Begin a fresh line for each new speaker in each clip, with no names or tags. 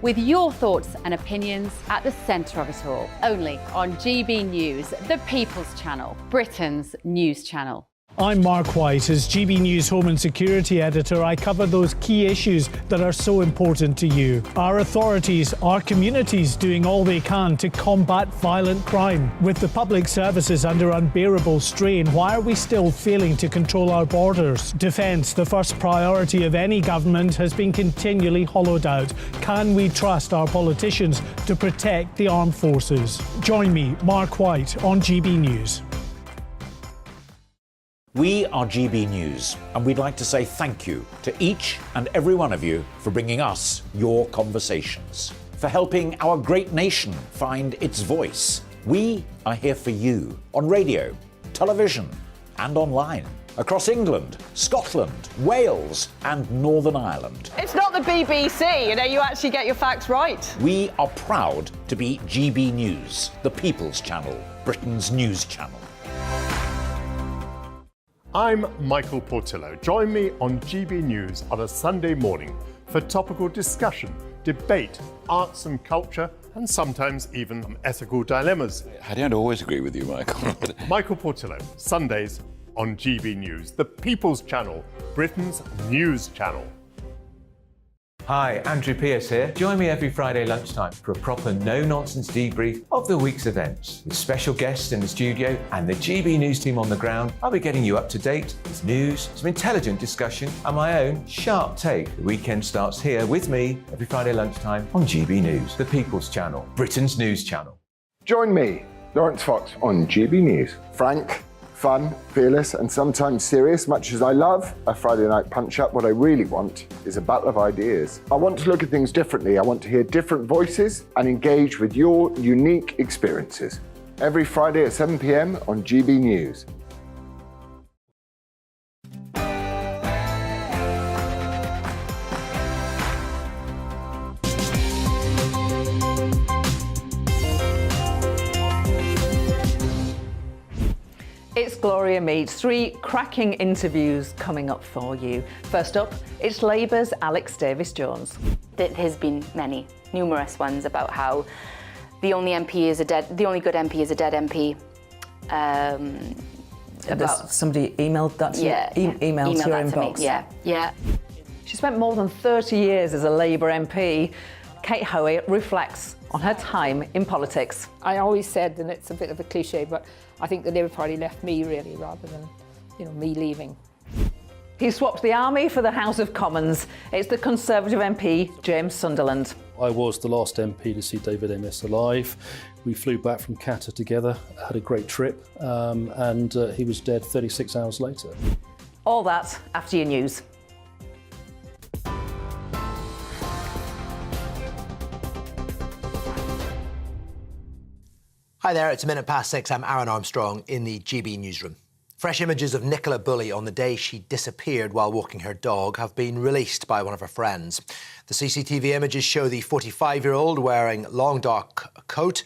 With your thoughts and opinions at the centre of it all. Only on GB News, the People's Channel, Britain's news channel.
I'm Mark White. As GB News Home and Security Editor, I cover those key issues that are so important to you. Our authorities, our communities doing all they can to combat violent crime. With the public services under unbearable strain, why are we still failing to control our borders? Defence, the first priority of any government, has been continually hollowed out. Can we trust our politicians to protect the armed forces? Join me, Mark White, on GB News.
We are GB News, and we'd like to say thank you to each and every one of you for bringing us your conversations, for helping our great nation find its voice. We are here for you on radio, television, and online, across England, Scotland, Wales, and Northern Ireland.
It's not the BBC, you actually get your facts right.
We are proud to be GB News, the People's Channel, Britain's news channel.
I'm Michael Portillo. Join me on GB News on a Sunday morning for topical discussion, debate, arts and culture, and sometimes even some ethical dilemmas.
I don't always agree with you, Michael.
Michael Portillo, Sundays on GB News, the People's Channel, Britain's news channel.
Hi, Andrew Pierce here. Join me every Friday lunchtime for a proper no-nonsense debrief of the week's events. With special guests in the studio and the GB News team on the ground, I'll be getting you up to date with news, some intelligent discussion, and my own sharp take. The weekend starts here with me every Friday lunchtime on GB News, the People's Channel, Britain's news channel.
Join me, Lawrence Fox, on GB News. Frank, fun, fearless, and sometimes serious. Much as I love a Friday night punch-up, what I really want is a battle of ideas. I want to look at things differently. I want to hear different voices and engage with your unique experiences. Every Friday at 7 p.m. on GB News.
It's Gloria Mead. 3 cracking interviews coming up for you. First up, it's Labour's Alex Davies-Jones.
There's been numerous ones about how the only good MP is a dead MP.
Somebody emailed that to you? Emailed to your inbox?
Yeah.
She spent more than 30 years as a Labour MP. Kate Hoey reflects on her time in politics.
I always said, and it's a bit of a cliche, but I think the Labour Party left me really rather than, me leaving.
He swapped the army for the House of Commons. It's the Conservative MP, James Sunderland.
I was the last MP to see David Amess alive. We flew back from Qatar together, had a great trip, and he was dead 36 hours later.
All that after your news.
Hi there, it's 6:01. I'm Aaron Armstrong in the GB newsroom. Fresh images of Nicola Bulley on the day she disappeared while walking her dog have been released by one of her friends. The CCTV images show the 45-year-old wearing long dark coat,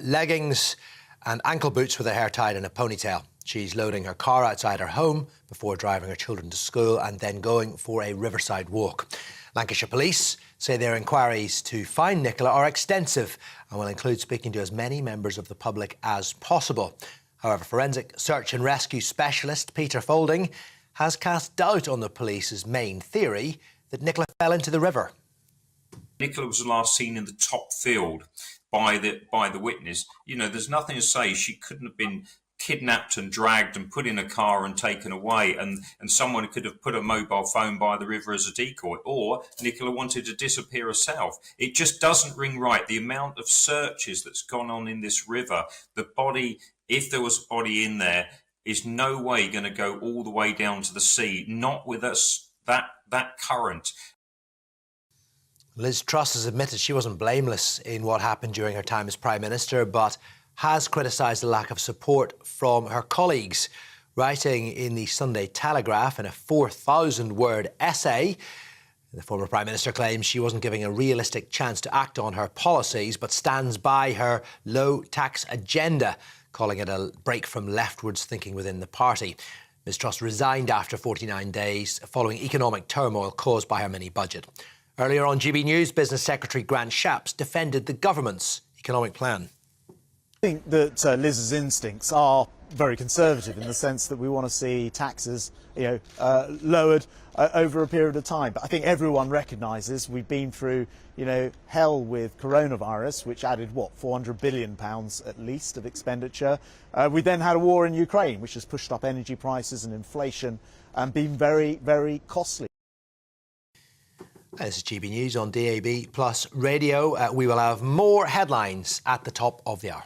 leggings and ankle boots with her hair tied in a ponytail. She's loading her car outside her home before driving her children to school and then going for a riverside walk. Lancashire Police say their inquiries to find Nicola are extensive and will include speaking to as many members of the public as possible. However, forensic search and rescue specialist Peter Folding has cast doubt on the police's main theory that Nicola fell into the river.
Nicola was last seen in the top field by the witness. There's nothing to say she couldn't have been kidnapped and dragged and put in a car and taken away, and someone could have put a mobile phone by the river as a decoy, or Nicola wanted to disappear herself. It just doesn't ring right. The amount of searches that's gone on in this river, the body, if there was a body in there, is no way going to go all the way down to the sea, not with us that current.
Liz Truss has admitted she wasn't blameless in what happened during her time as Prime Minister, but has criticised the lack of support from her colleagues. Writing in the Sunday Telegraph in a 4,000-word essay, the former Prime Minister claims she wasn't giving a realistic chance to act on her policies, but stands by her low-tax agenda, calling it a break from leftwards thinking within the party. Ms Truss resigned after 49 days following economic turmoil caused by her mini-budget. Earlier on GB News, Business Secretary Grant Shapps defended the government's economic plan.
I think that Liz's instincts are very conservative in the sense that we want to see taxes, lowered over a period of time. But I think everyone recognises we've been through, hell with coronavirus, which added £400 billion at least of expenditure. We then had a war in Ukraine, which has pushed up energy prices and inflation and been very, very costly.
This is GB News on DAB Plus Radio. We will have more headlines at the top of the hour.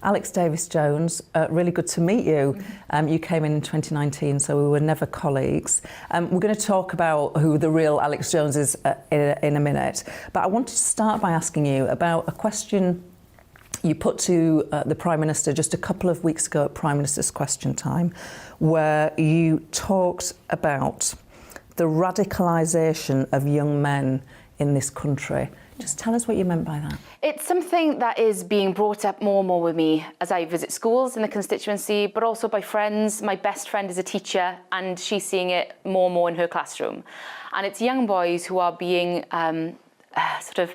Alex Davies-Jones, really good to meet you. You came in 2019, so we were never colleagues. We're going to talk about who the real Alex Jones is in a minute. But I wanted to start by asking you about a question you put to the Prime Minister just a couple of weeks ago at Prime Minister's Question Time, where you talked about the radicalisation of young men in this country. Just tell us what you meant by that.
It's something that is being brought up more and more with me as I visit schools in the constituency, but also by friends. My best friend is a teacher and she's seeing it more and more in her classroom. And it's young boys who are being sort of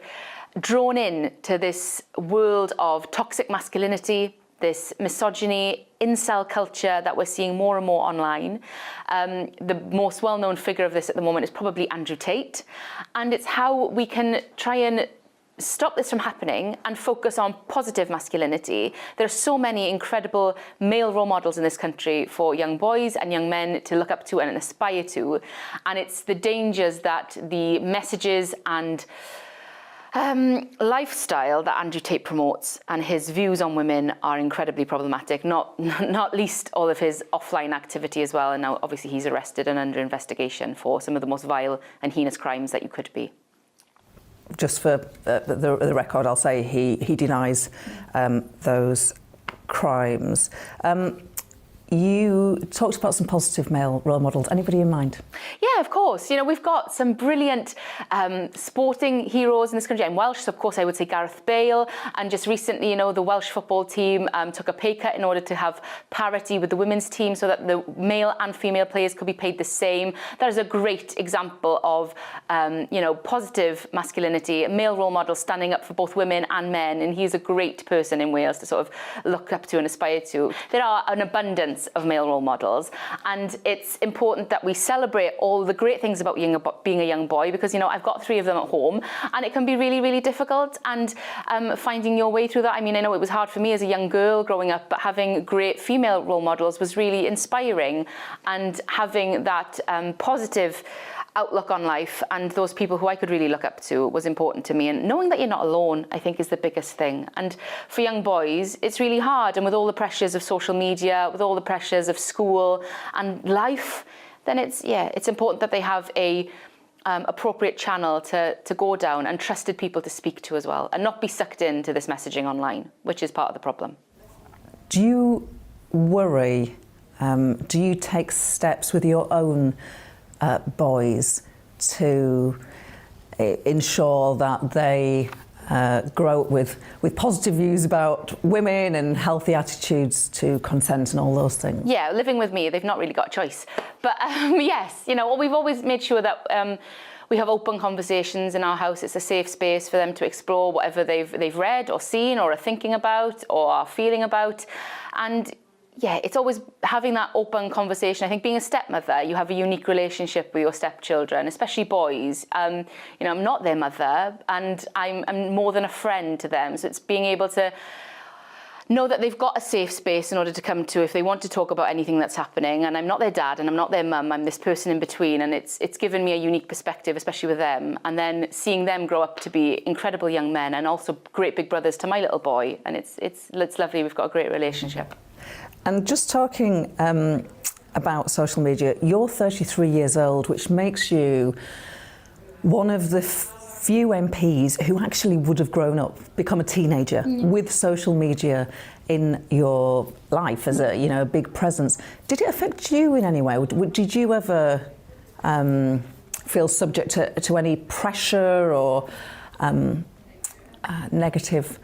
drawn in to this world of toxic masculinity, this misogyny, incel culture that we're seeing more and more online. The most well-known figure of this at the moment is probably Andrew Tate. And it's how we can try and stop this from happening and focus on positive masculinity. There are so many incredible male role models in this country for young boys and young men to look up to and aspire to. And it's the dangers that the messages and lifestyle that Andrew Tate promotes and his views on women are incredibly problematic, not least all of his offline activity as well. And now obviously he's arrested and under investigation for some of the most vile and heinous crimes that you could be.
Just for the record, I'll say he denies those crimes. You talked about some positive male role models. Anybody in mind?
Yeah, of course. We've got some brilliant sporting heroes in this country. I'm Welsh, so of course I would say Gareth Bale. And just recently, the Welsh football team took a pay cut in order to have parity with the women's team so that the male and female players could be paid the same. That is a great example of, positive masculinity, a male role model standing up for both women and men. And he's a great person in Wales to sort of look up to and aspire to. There are an abundance of male role models, and it's important that we celebrate all the great things about being a young boy, because I've got 3 of them at home and it can be really, really difficult, and finding your way through that. I know it was hard for me as a young girl growing up, but having great female role models was really inspiring, and having that positive outlook on life and those people who I could really look up to was important to me. And knowing that you're not alone, I think, is the biggest thing. And for young boys, it's really hard. And with all the pressures of social media, with all the pressures of school and life, then it's important that they have a appropriate channel to go down and trusted people to speak to as well, and not be sucked into this messaging online, which is part of the problem.
Do you worry? Do you take steps with your own boys to ensure that they grow up with positive views about women and healthy attitudes to consent and all those things? Yeah, living with me, they've not really got a choice. But yes, we've always made sure that we have open conversations in our house. It's a safe space for them to explore whatever they've read or seen or are thinking about or are feeling about. And yeah, it's always having that open conversation. I think being a stepmother, you have a unique relationship with your stepchildren, especially boys. I'm not their mother, and I'm more than a friend to them. So it's being able to know that they've got a safe space in order to come to if they want to talk about anything that's happening. And I'm not their dad, and I'm not their mum. I'm this person in between, and it's given me a unique perspective, especially with them. And then seeing them grow up to be incredible young men, and also great big brothers to my little boy. And it's lovely. We've got a great relationship. And just talking about social media, you're 33 years old, which makes you one of the few MPs who actually would have grown up, become a teenager with social media in your life as a big presence. Did it affect you in any way? Did you ever feel subject to any pressure or negative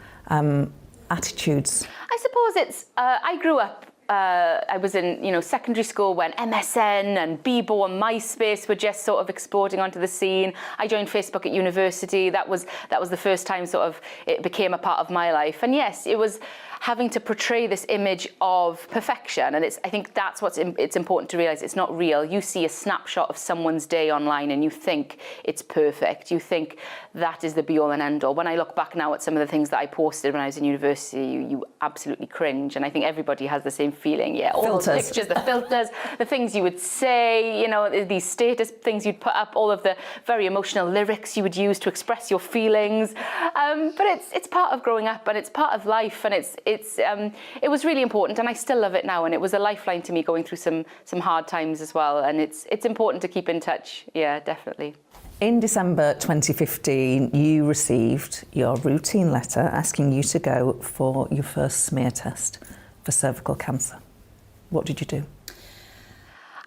attitudes?
I suppose it's, I grew up, I was in, secondary school when MSN and Bebo and MySpace were just sort of exploding onto the scene. I joined Facebook at university. That was the first time sort of it became a part of my life. And yes, it was having to portray this image of perfection. And I think that's it's important to realise it's not real. You see a snapshot of someone's day online and you think it's perfect. You think that is the be all and end all. When I look back now at some of the things that I posted when I was in university, you absolutely cringe. And I think everybody has the same feeling. Yeah, all
filters.
Those pictures, the filters, the things you would say, these status things you'd put up, all of the very emotional lyrics you would use to express your feelings. But it's part of growing up and it's part of life, and it was really important, and I still love it now, and it was a lifeline to me going through some hard times as well, and it's important to keep in touch. Yeah, definitely.
In December 2015, you received your routine letter asking you to go for your first smear test for cervical cancer. What did you do?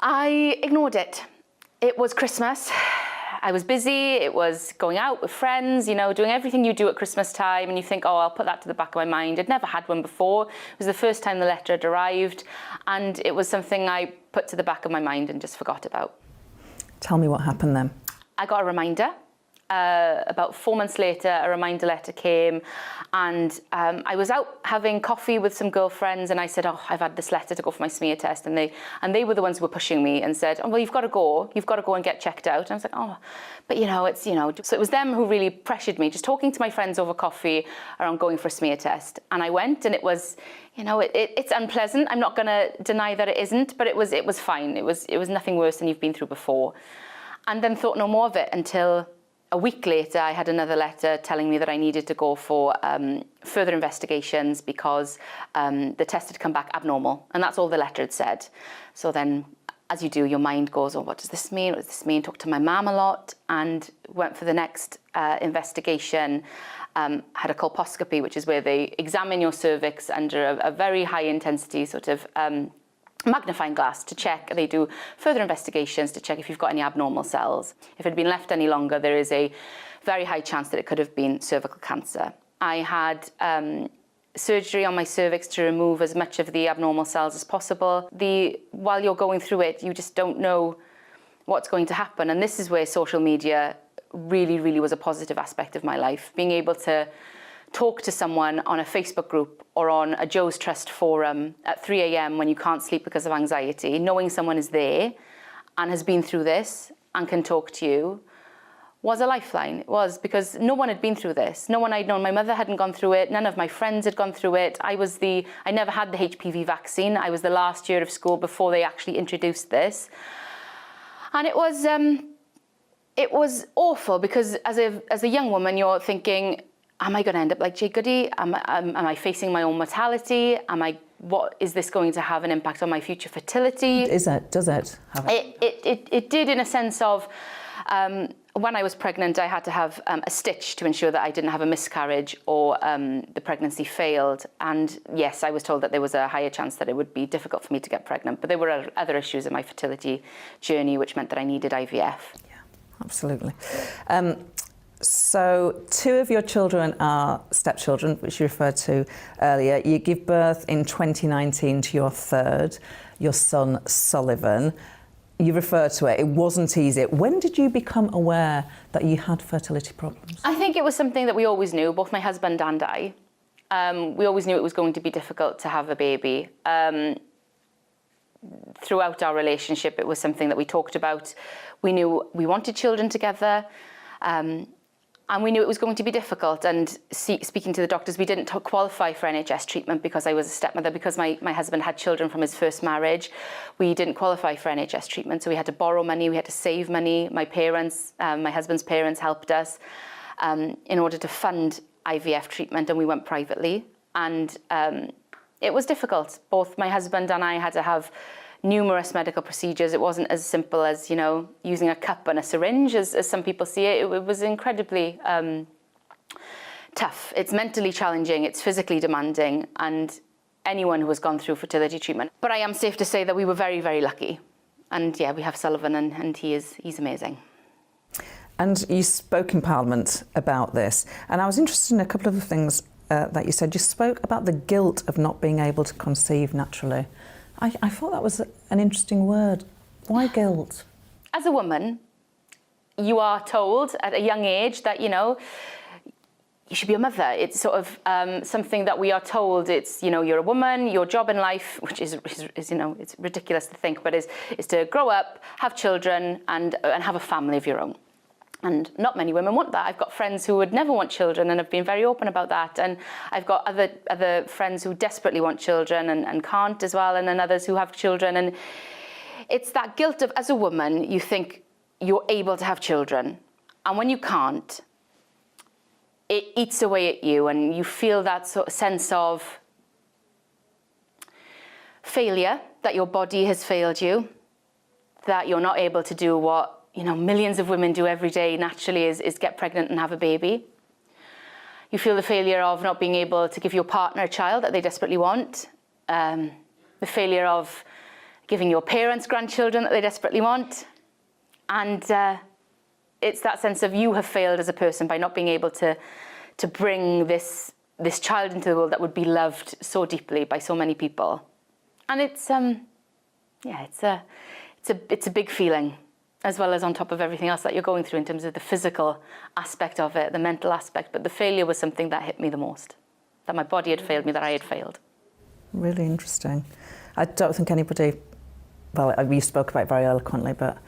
I ignored it. It was Christmas. I was busy, it was going out with friends, doing everything you do at Christmas time, and you think, oh, I'll put that to the back of my mind. I'd never had one before. It was the first time the letter had arrived, and it was something I put to the back of my mind and just forgot about.
Tell me what happened then.
I got a reminder. About 4 months later, a reminder letter came, and I was out having coffee with some girlfriends, and I said, oh, I've had this letter to go for my smear test, and they were the ones who were pushing me and said, oh, well, you've got to go and get checked out. And I was like, oh, but so it was them who really pressured me, just talking to my friends over coffee around going for a smear test. And I went, and it was, it's unpleasant. I'm not going to deny that it isn't, but it was fine. It was nothing worse than you've been through before. And then thought no more of it until a week later, I had another letter telling me that I needed to go for further investigations because the test had come back abnormal. And that's all the letter had said. So then, as you do, your mind goes, oh, what does this mean? What does this mean? Talked to my mum a lot and went for the next investigation. Had a colposcopy, which is where they examine your cervix under a very high intensity sort of magnifying glass to check. They do further investigations to check if you've got any abnormal cells. If it had been left any longer, there is a very high chance that it could have been cervical cancer. I had surgery on my cervix to remove as much of the abnormal cells as possible. While you're going through it, you just don't know what's going to happen. And this is where social media really, really was a positive aspect of my life. Being able to talk to someone on a Facebook group or on a Joe's Trust forum at 3 a.m. when you can't sleep because of anxiety, knowing someone is there and has been through this and can talk to you was a lifeline. It was, because no one had been through this. No one I'd known. My mother hadn't gone through it. None of my friends had gone through it. I never had the HPV vaccine. I was the last year of school before they actually introduced this. And it was awful because as a young woman, you're thinking, am I going to end up like Jay Goody? Am I facing my own mortality? What is this going to have an impact on my future fertility?
Does it?
It did, in a sense of when I was pregnant, I had to have a stitch to ensure that I didn't have a miscarriage or the pregnancy failed. And yes, I was told that there was a higher chance that it would be difficult for me to get pregnant. But there were other issues in my fertility journey, which meant that I needed IVF.
Yeah, absolutely. So 2 of your children are stepchildren, which you referred to earlier. You give birth in 2019 to your third, your son Sullivan. You refer to it wasn't easy. When did you become aware that you had fertility problems?
I think it was something that we always knew, both my husband and I. We always knew it was going to be difficult to have a baby. Throughout our relationship, it was something that we talked about. We knew we wanted children together. And we knew it was going to be difficult. And speaking to the doctors, we didn't qualify for NHS treatment because I was a stepmother, because my husband had children from his first marriage. We didn't qualify for NHS treatment, so we had to borrow money, we had to save money. My parents, my husband's parents helped us in order to fund IVF treatment, and we went privately. And it was difficult. Both my husband and I had to have numerous medical procedures. It wasn't as simple as, using a cup and a syringe as some people see it. It was incredibly tough. It's mentally challenging, it's physically demanding, and anyone who has gone through fertility treatment. But I am safe to say that we were very, very lucky. And yeah, we have Sullivan, and he's amazing.
And you spoke in Parliament about this, and I was interested in a couple of the things that you said. You spoke about the guilt of not being able to conceive naturally. I thought that was an interesting word. Why guilt?
As a woman, you are told at a young age that, you know, you should be a mother. It's sort of something that we are told. It's, you know, you're a woman, your job in life, which is you know, it's ridiculous to think, but is to grow up, have children, and have a family of your own. And not many women want that. I've got friends who would never want children and have been very open about that. And I've got other friends who desperately want children and can't as well, and then others who have children. And it's that guilt of, as a woman, you think you're able to have children. And when you can't, it eats away at you, and you feel that sort of sense of failure, that your body has failed you, that you're not able to do what, you know, millions of women do every day naturally, is get pregnant and have a baby. You feel the failure of not being able to give your partner a child that they desperately want. The failure of giving your parents grandchildren that they desperately want. And it's that sense of you have failed as a person by not being able to bring this child into the world that would be loved so deeply by so many people. And it's a big feeling, as well as on top of everything else that you're going through in terms of the physical aspect of it, the mental aspect. But the failure was something that hit me the most, that my body had failed me, that I had failed.
Really interesting. I don't think anybody, well, you spoke about it very eloquently, but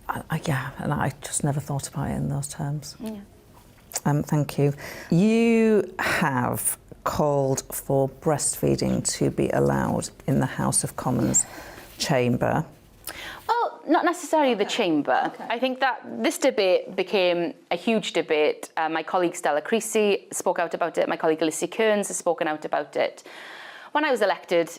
and I just never thought about it in those terms.
Yeah.
Thank you. You have called for breastfeeding to be allowed in the House of Commons chamber.
Well, not necessarily the chamber. Okay. I think that this debate became a huge debate. My colleague Stella Creasy spoke out about it. My colleague Lucy Kearns has spoken out about it. When I was elected,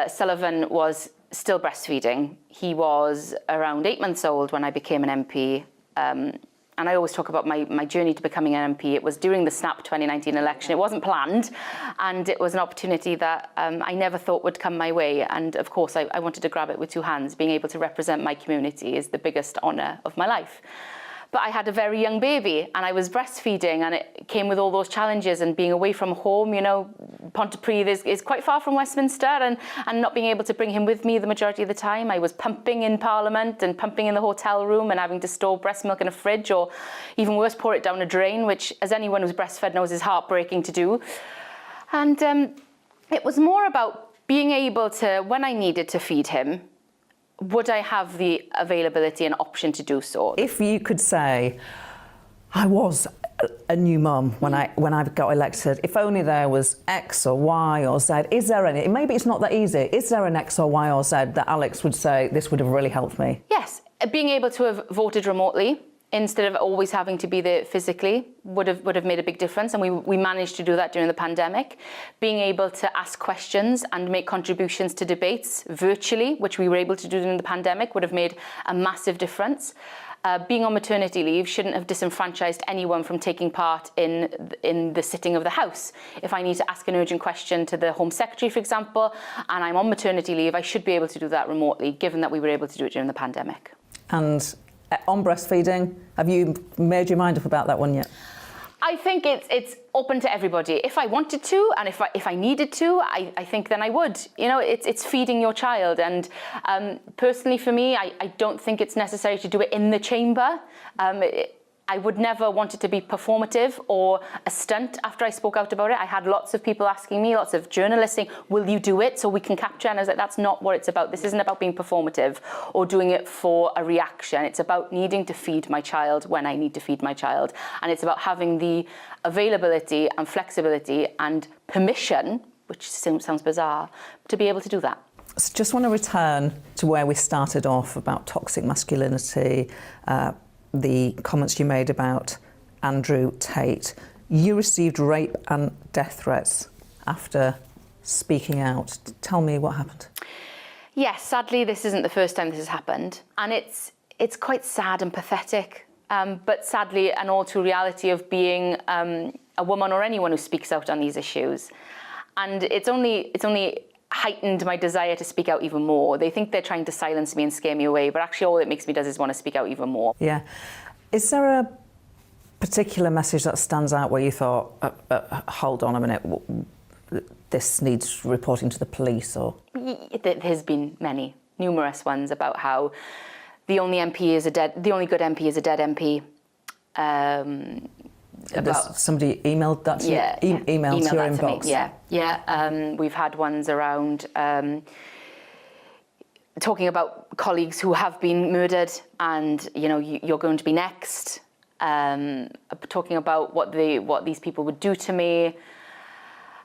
Sullivan was still breastfeeding. He was around 8 months old when I became an MP. And I always talk about my journey to becoming an MP. It was during the snap 2019 election. It wasn't planned, and it was an opportunity that I never thought would come my way. And of course, I wanted to grab it with two hands. Being able to represent my community is the biggest honour of my life. But I had a very young baby, and I was breastfeeding, and it came with all those challenges, and being away from home. You know, Pontypridd is quite far from Westminster, and not being able to bring him with me the majority of the time. I was pumping in Parliament and pumping in the hotel room and having to store breast milk in a fridge, or even worse, pour it down a drain, which, as anyone who's breastfed knows, is heartbreaking to do. And it was more about being able to, when I needed to feed him, would I have the availability and option to do so? If
you could say, I was a new mum when I got elected, if only there was X or Y or Z, is there any, maybe it's not that easy, is there an X or Y or Z that Alex would say, this would have really helped me? Yes,
being able to have voted remotely, instead of always having to be there physically, would have made a big difference, and we managed to do that during the pandemic. Being able to ask questions and make contributions to debates virtually, which we were able to do during the pandemic, would have made a massive difference. Being on maternity leave shouldn't have disenfranchised anyone from taking part in the sitting of the House. If I need to ask an urgent question to the Home Secretary, for example, and I'm on maternity leave, I should be able to do that remotely, given that we were able to do it during the pandemic.
And on breastfeeding, have you made your mind up about that one yet?
I think it's open to everybody. If I wanted to, and if I needed to, I think then I would. You know, it's feeding your child. And personally for me, I don't think it's necessary to do it in the chamber. I would never want it to be performative or a stunt after I spoke out about it. I had lots of people asking me, lots of journalists saying, will you do it so we can capture? And I was like, that's not what it's about. This isn't about being performative or doing it for a reaction. It's about needing to feed my child when I need to feed my child. And it's about having the availability and flexibility and permission, which sounds bizarre, to be able to do that.
So just want to return to where we started off about toxic masculinity, the comments you made about Andrew Tate. You received rape and death threats after speaking out. Tell me what happened.
Yes, sadly, this isn't the first time this has happened. And it's quite sad and pathetic, but sadly an all-too reality of being a woman or anyone who speaks out on these issues. And it's only heightened my desire to speak out even more. They think they're trying to silence me and scare me away, but actually all it makes me does is want to speak out even more.
Yeah. Is there a particular message that stands out where you thought, hold on a minute, this needs reporting to the police? Or
There's been numerous ones about how the only good MP is a dead MP.
Somebody emailed that to you? Emailed to your inbox?
We've had ones around talking about colleagues who have been murdered, and you're going to be next. Talking about what these people would do to me.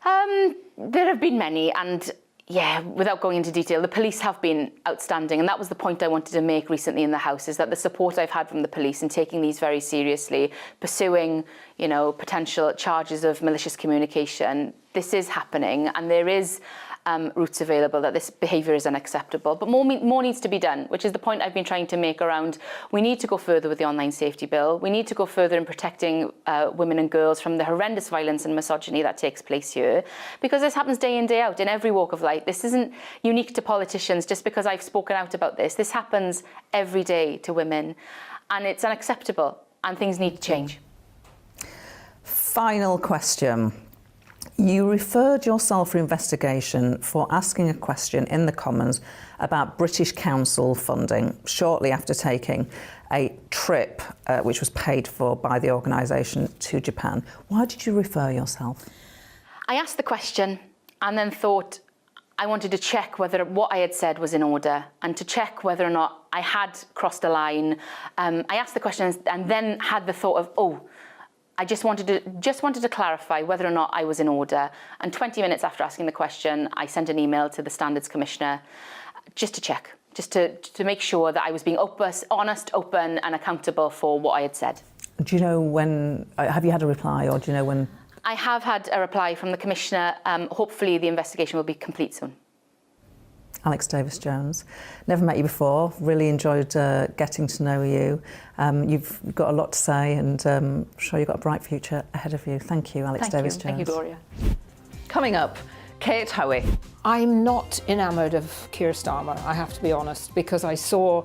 There have been many, and without going into detail, the police have been outstanding, and that was the point I wanted to make recently in the House, is that the support I've had from the police in taking these very seriously, pursuing, potential charges of malicious communication. This is happening, and there is routes available, that this behaviour is unacceptable. But more needs to be done, which is the point I've been trying to make around, we need to go further with the online safety bill. We need to go further in protecting women and girls from the horrendous violence and misogyny that takes place here, because this happens day in, day out in every walk of life. This isn't unique to politicians just because I've spoken out about this. This happens every day to women, and it's unacceptable, and things need to change.
Final question. You referred yourself for investigation for asking a question in the Commons about British Council funding shortly after taking a trip which was paid for by the organisation to Japan. Why did you refer yourself?
I asked the question and then thought I wanted to check whether what I had said was in order, and to check whether or not I had crossed a line. I asked the question and then had the thought of, I just wanted to clarify whether or not I was in order. And 20 minutes after asking the question, I sent an email to the Standards Commissioner just to check, just to make sure that I was being honest, open and accountable for what I had said.
Do you know when, have you had a reply, or do you know when?
I have had a reply from the Commissioner. Hopefully the investigation will be complete soon.
Alex Davies-Jones. Never met you before, really enjoyed getting to know you. You've got a lot to say, and I'm sure you've got a bright future ahead of you. Thank you, Alex Davies-Jones.
Thank you, Gloria.
Coming up, Kate Hoey. I'm not enamoured of Keir Starmer, I have to be honest, because I saw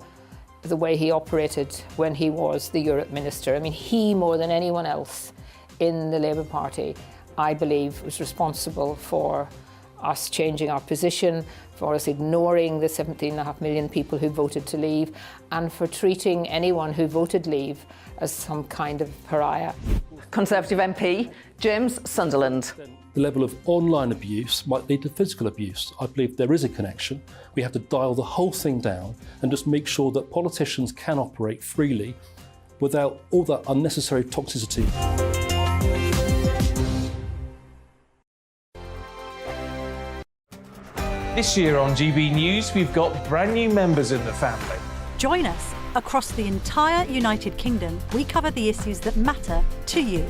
the way he operated when he was the Europe Minister. I mean, he, more than anyone else in the Labour Party, I believe, was responsible for us changing our position, for us ignoring the 17.5 million people who voted to leave, and for treating anyone who voted leave as some kind of pariah.
Conservative MP, James Sunderland.
The level of online abuse might lead to physical abuse. I believe there is a connection. We have to dial the whole thing down and just make sure that politicians can operate freely without all that unnecessary toxicity.
This year on GB News, we've got brand new members in the family.
Join us. Across the entire United Kingdom, we cover the issues that matter to you.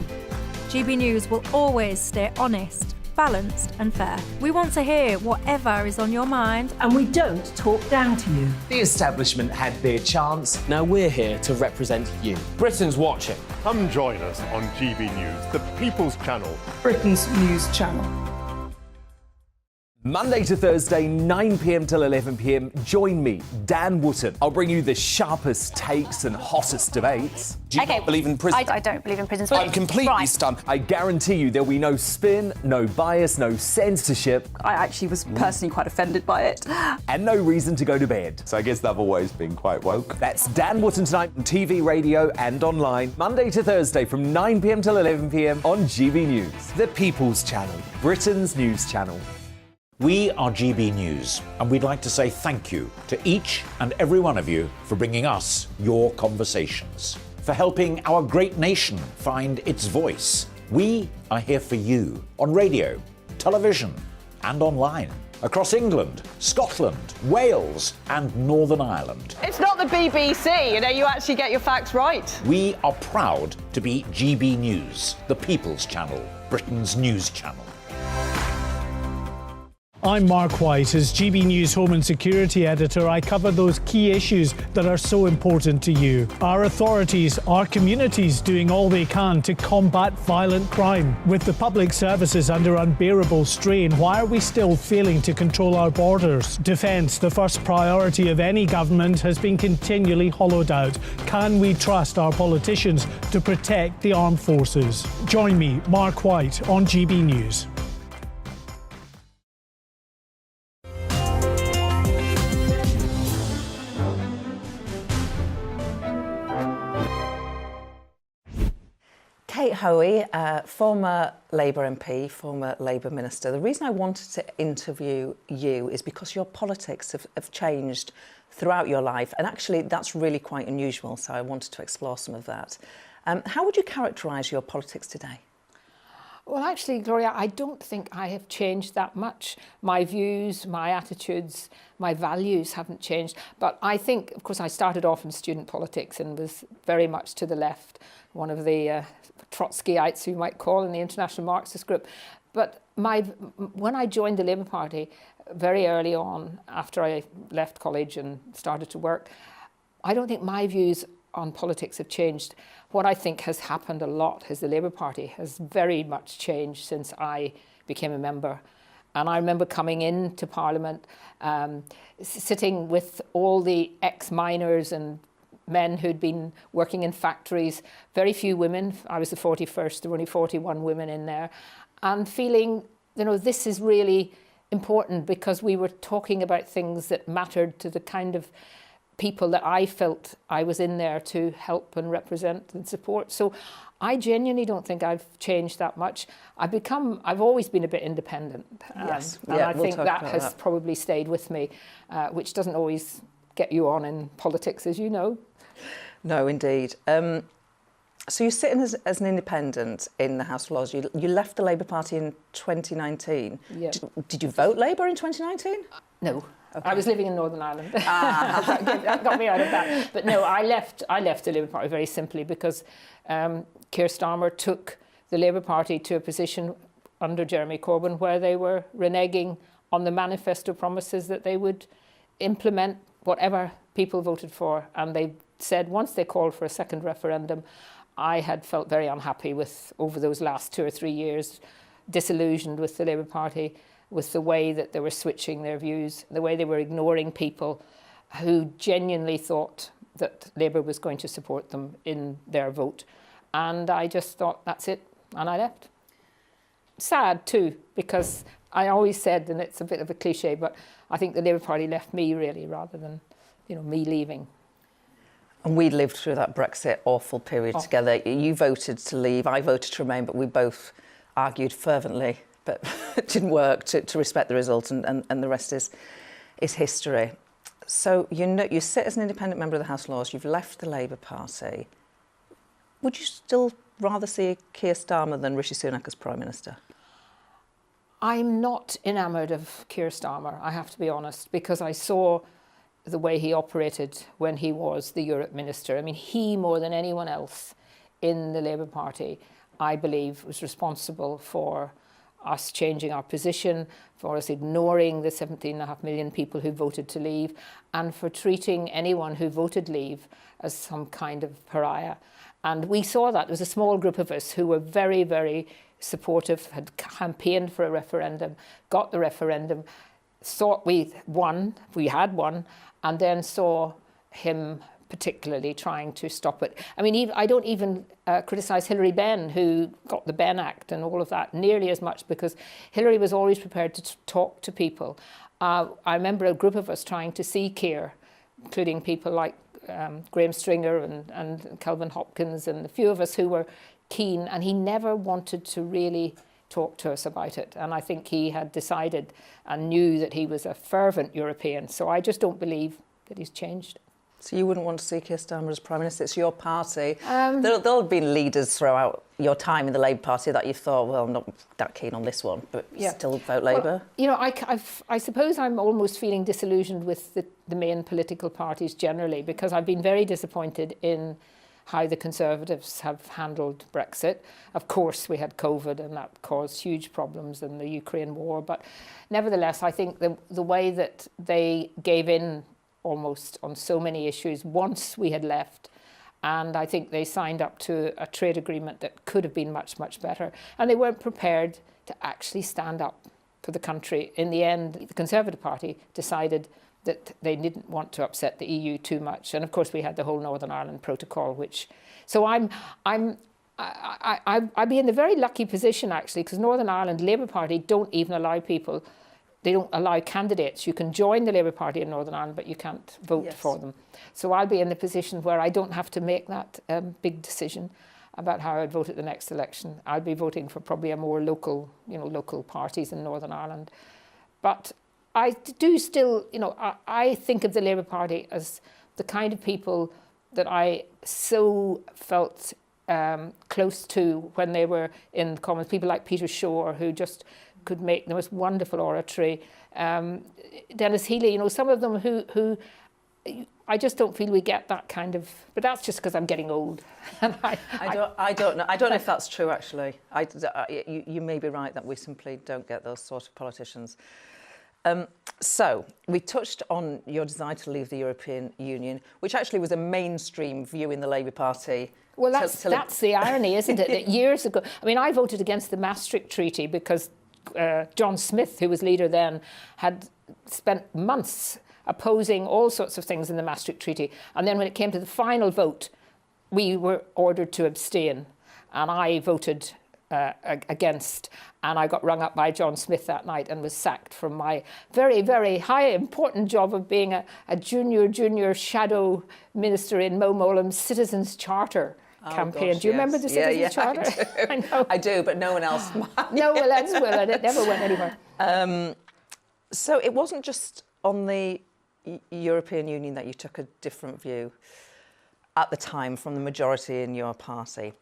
GB News will always stay honest, balanced and fair. We want to hear whatever is on your mind.
And we don't talk down to you.
The establishment had their chance. Now we're here to represent you. Britain's watching.
Come join us on GB News, the People's Channel.
Britain's news channel.
Monday to Thursday, 9 p.m. till 11 p.m. Join me, Dan Wootton. I'll bring you the sharpest takes and hottest debates. Do you not believe in prison?
I don't believe in prisons.
I'm completely stunned. I guarantee you there'll be no spin, no bias, no censorship.
I actually was personally quite offended by it.
And no reason to go to bed.
So I guess they've always been quite woke.
That's Dan Wootton tonight on TV, radio and online. Monday to Thursday from 9 p.m. till 11 p.m. on GB News. The People's Channel, Britain's news channel.
We are GB News, and we'd like to say thank you to each and every one of you for bringing us your conversations, for helping our great nation find its voice. We are here for you on radio, television, and online, across England, Scotland, Wales, and Northern Ireland.
It's not the BBC, you actually get your facts right.
We are proud to be GB News, the People's Channel, Britain's news channel.
I'm Mark White. As GB News Home and Security Editor, I cover those key issues that are so important to you. Our authorities, our communities doing all they can to combat violent crime. With the public services under unbearable strain, why are we still failing to control our borders? Defence, the first priority of any government, has been continually hollowed out. Can we trust our politicians to protect the armed forces? Join me, Mark White, on GB News.
Kate Hoey, former Labour MP, former Labour Minister. The reason I wanted to interview you is because your politics have changed throughout your life, and actually that's really quite unusual, so I wanted to explore some of that. How would you characterise your politics today?
Well, actually, Gloria, I don't think I have changed that much. My views, my attitudes, my values haven't changed. But I think, of course, I started off in student politics and was very much to the left, one of the Trotskyites, you might call, in the International Marxist group. But when I joined the Labour Party very early on, after I left college and started to work, I don't think my views on politics have changed. What I think has happened a lot is the Labour Party has very much changed since I became a member. And I remember coming into Parliament, sitting with all the ex-miners and men who'd been working in factories, very few women. I was the 41st, there were only 41 women in there, and feeling, you know, this is really important because we were talking about things that mattered to the kind of people that I felt I was in there to help and represent and support. So I genuinely don't think I've changed that much. I've always been a bit independent.
Yes.
And I think that has probably stayed with me, which doesn't always get you on in politics, as you know.
No, indeed. So you're sitting as an independent in the House of Lords. You left the Labour Party in 2019.
Yeah.
Did you vote Labour in 2019?
No.
Okay.
I was living in Northern Ireland. That got me out of that. But no, I left the Labour Party very simply because Keir Starmer took the Labour Party to a position under Jeremy Corbyn where they were reneging on the manifesto promises that they would implement whatever people voted for. And they said once they called for a second referendum, I had felt very unhappy with, over those last 2 or 3 years, disillusioned with the Labour Party, with the way that they were switching their views, the way they were ignoring people who genuinely thought that Labour was going to support them in their vote. And I just thought, that's it, and I left. Sad too, because I always said, and it's a bit of a cliche, but I think the Labour Party left me really, rather than, you know, me leaving.
And we lived through that Brexit awful period together. You voted to leave, I voted to remain, but we both argued fervently, but it didn't work, to respect the result, and the rest is history. So you sit as an independent member of the House of Lords, you've left the Labour Party. Would you still rather see Keir Starmer than Rishi Sunak as Prime Minister?
I'm not enamoured of Keir Starmer, I have to be honest, because I saw the way he operated when he was the Europe Minister. I mean, he, more than anyone else in the Labour Party, I believe, was responsible for us changing our position, for us ignoring the 17.5 million people who voted to leave, and for treating anyone who voted leave as some kind of pariah. And we saw that. There was a small group of us who were very, very supportive, had campaigned for a referendum, got the referendum, thought we had won, and then saw him particularly trying to stop it. I mean, I don't even criticise Hilary Benn, who got the Benn Act and all of that, nearly as much, because Hilary was always prepared to talk to people. I remember a group of us trying to see Keir, including people like Graham Stringer and Kelvin Hopkins, and a few of us who were keen, and he never wanted to really talk to us about it. And I think he had decided and knew that he was a fervent European. So I just don't believe that he's changed.
So you wouldn't want to see Keir Starmer as Prime Minister? It's your party. There'll have been leaders throughout your time in the Labour Party that you thought, well, I'm not that keen on this one, but still vote Labour.
Well, you know, I suppose I'm almost feeling disillusioned with the main political parties generally, because I've been very disappointed in how the Conservatives have handled Brexit. Of course, we had COVID and that caused huge problems in the Ukraine war. But nevertheless, I think the way that they gave in almost on so many issues once we had left, and I think they signed up to a trade agreement that could have been much, much better. And they weren't prepared to actually stand up for the country. In the end, the Conservative Party decided that they didn't want to upset the EU too much. And of course, we had the whole Northern Ireland Protocol, which... So I'd be in the very lucky position, actually, because Northern Ireland Labour Party don't even allow people, they don't allow candidates. You can join the Labour Party in Northern Ireland, but you can't vote for them. So I'll be in the position where I don't have to make that big decision about how I'd vote at the next election. I'll be voting for probably a more local, local parties in Northern Ireland. But I do still, I think of the Labour Party as the kind of people that I so felt close to when they were in the Commons. People like Peter Shore, who just could make the most wonderful oratory. Dennis Healy, some of them who I just don't feel we get that kind of, but that's just because I'm getting old. And
I don't know. I don't know if that's true, actually. You may be right that we simply don't get those sort of politicians. So, we touched on your desire to leave the European Union, which actually was a mainstream view in the Labour Party.
Well, that's the irony, isn't it? That years ago, I mean, I voted against the Maastricht Treaty because John Smith, who was leader then, had spent months opposing all sorts of things in the Maastricht Treaty. And then when it came to the final vote, we were ordered to abstain. And I voted against, and I got rung up by John Smith that night and was sacked from my very, very high, important job of being a junior shadow minister in Mo Mowlam's Citizens Charter campaign.
Gosh,
do you remember the Citizens Charter?
I know. I do, but no one else might.
No one else will, and it never went anywhere.
So it wasn't just on the European Union that you took a different view at the time from the majority in your party.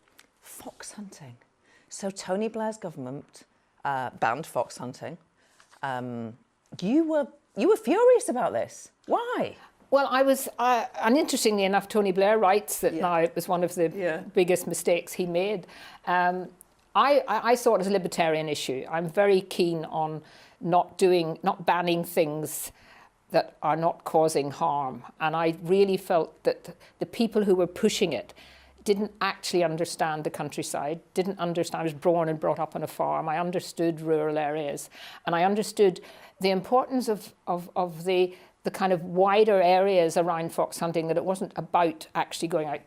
Fox hunting. So Tony Blair's government banned fox hunting. You were furious about this. Why?
Well, I was, and interestingly enough, Tony Blair writes that now it was one of the biggest mistakes he made. I saw it as a libertarian issue. I'm very keen on not banning things that are not causing harm. And I really felt that the people who were pushing it didn't actually understand the countryside, didn't understand. I was born and brought up on a farm. I understood rural areas, and I understood the importance of the kind of wider areas around fox hunting, that it wasn't about actually going out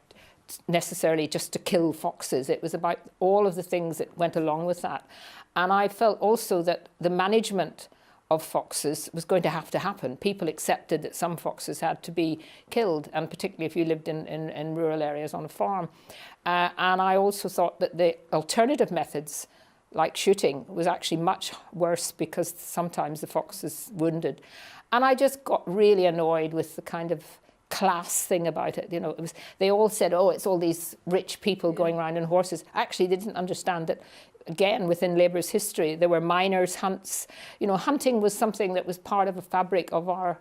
necessarily just to kill foxes. It was about all of the things that went along with that. And I felt also that the management of foxes was going to have to happen. People accepted that some foxes had to be killed, and particularly if you lived in rural areas on a farm. And I also thought that the alternative methods, like shooting, was actually much worse because sometimes the fox is wounded. And I just got really annoyed with the kind of class thing about it. They all said, oh, it's all these rich people going around on horses. Actually, they didn't understand that, again, within Labour's history, there were miners' hunts. Hunting was something that was part of a fabric of our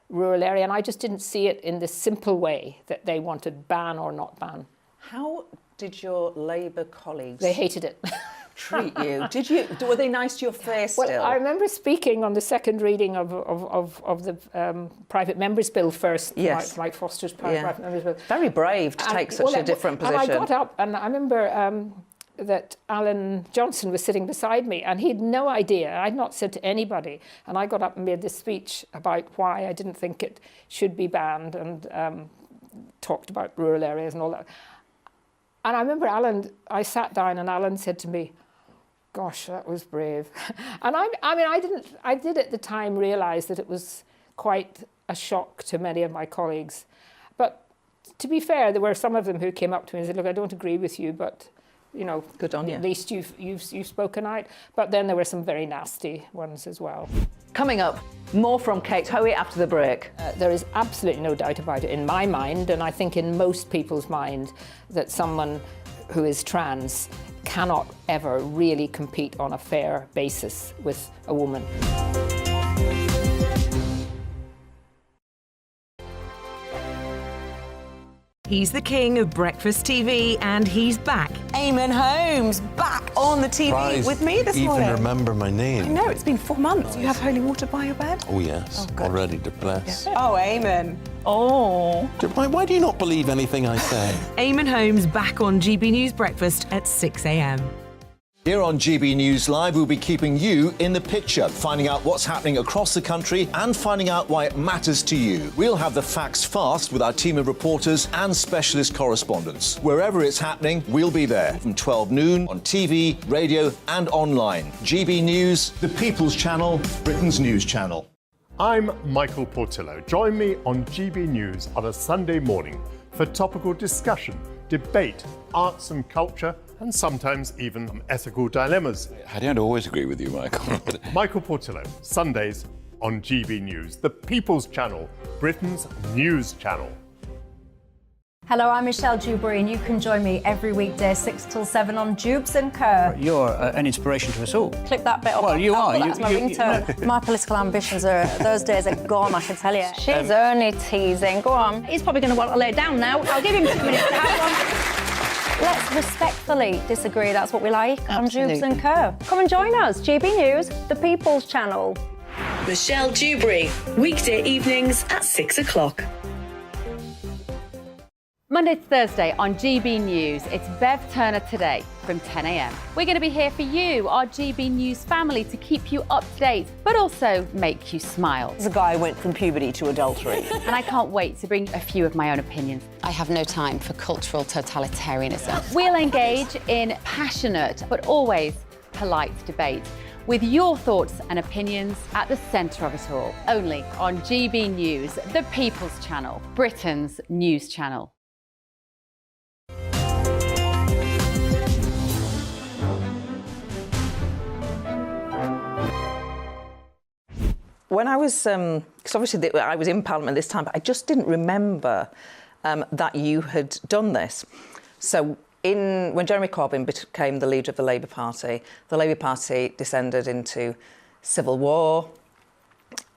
rural area, and I just didn't see it in the simple way that they wanted ban or not ban.
How did your Labour colleagues...
They hated it.
...treat you? Were they nice to your face still?
Well, I remember speaking on the second reading of the Private Members Bill first, Mike Foster's Private Members Bill.
Very brave to take such a different position.
And I got up, and I remember that Alan Johnson was sitting beside me, and he had no idea. I'd not said to anybody. And I got up and made this speech about why I didn't think it should be banned, and talked about rural areas and all that. And I remember I sat down and Alan said to me, gosh, that was brave. And I did at the time realise that it was quite a shock to many of my colleagues. But to be fair, there were some of them who came up to me and said, look, I don't agree with you, but
good on you.
At least you've spoken out. But then there were some very nasty ones as well.
Coming up, more from Kate Hoey after the break.
There is absolutely no doubt about it in my mind, and I think in most people's mind, that someone who is trans cannot ever really compete on a fair basis with a woman.
He's the king of breakfast TV, and he's back. Eamon Holmes, back on the TV with me this morning.
Even remember my name.
I know, it's been 4 months. You have holy water by your bed?
Oh, yes. Already to bless.
Yeah. Oh, Eamon. Oh.
Why do you not believe anything I say?
Eamon Holmes back on GB News Breakfast at 6 a.m.
Here on GB News Live, we'll be keeping you in the picture, finding out what's happening across the country and finding out why it matters to you. We'll have the facts fast with our team of reporters and specialist correspondents. Wherever it's happening, we'll be there from 12 noon on TV, radio and online. GB News, the People's Channel, Britain's news channel.
I'm Michael Portillo. Join me on GB News on a Sunday morning for topical discussion, debate, arts and culture, and sometimes even ethical dilemmas.
I don't always agree with you, Michael.
Michael Portillo, Sundays on GB News, the People's Channel, Britain's news channel.
Hello, I'm Michelle Dewberry, and you can join me every weekday 6 till 7 on Dubes and Kerr.
You're an inspiration to us all.
Clip that bit up.
Well, you are.
That's my ringtone. My political ambitions those days are gone, I can tell you. She's only teasing. Go on. He's probably going to want to lay down now. I'll give him 2 minutes to have one. Let's respectfully disagree. That's what we like on Dubes and Kerr. Come and join us. GB News, the People's Channel.
Michelle Dewberry, weekday evenings at 6 o'clock.
Monday to Thursday on GB News, it's Bev Turner Today from 10 a.m. We're going to be here for you, our GB News family, to keep you up to date, but also make you smile.
The guy went from puberty to adultery.
And I can't wait to bring a few of my own opinions. I have no time for cultural totalitarianism. We'll engage in passionate, but always polite debate, with your thoughts and opinions at the centre of it all. Only on GB News, the People's Channel, Britain's news channel.
When I was, because obviously I was in Parliament this time, but I just didn't remember that you had done this. So when Jeremy Corbyn became the leader of the Labour Party descended into civil war.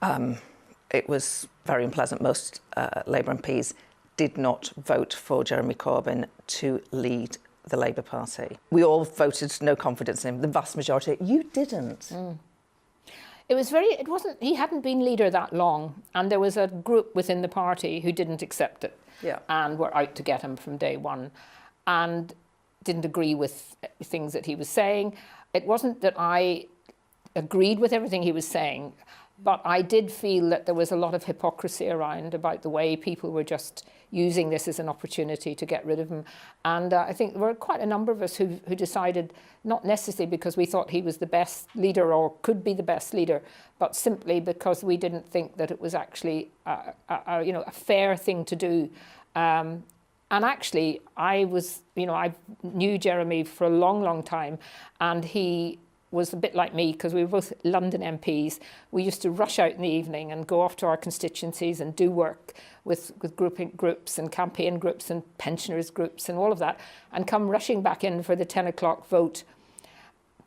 It was very unpleasant. Most Labour MPs did not vote for Jeremy Corbyn to lead the Labour Party. We all voted no confidence in him, the vast majority. You didn't.
Mm. He hadn't been leader that long, and there was a group within the party who didn't accept it and were out to get him from day one and didn't agree with things that he was saying. It wasn't that I agreed with everything he was saying, but I did feel that there was a lot of hypocrisy around about the way people were just using this as an opportunity to get rid of him. And I think there were quite a number of us who decided, not necessarily because we thought he was the best leader or could be the best leader, but simply because we didn't think that it was actually a fair thing to do. And actually, I knew Jeremy for a long, long time, and he was a bit like me because we were both London MPs. We used to rush out in the evening and go off to our constituencies and do work with groups and campaign groups and pensioners groups and all of that, and come rushing back in for the 10 o'clock vote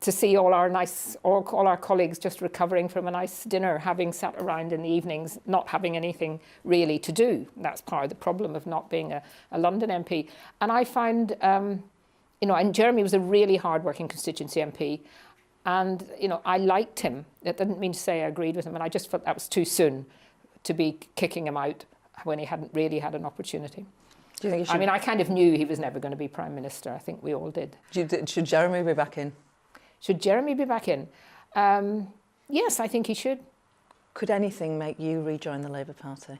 to see all our colleagues just recovering from a nice dinner, having sat around in the evenings, not having anything really to do. That's part of the problem of not being a London MP. And I found, and Jeremy was a really hard-working constituency MP, and, I liked him. That didn't mean to say I agreed with him, and I just felt that was too soon to be kicking him out when he hadn't really had an opportunity.
Do you think he should...
I kind of knew he was never going to be Prime Minister. I think we all did.
Should Jeremy be back in?
Should Jeremy be back in? Yes, I think he should.
Could anything make you rejoin the Labour Party?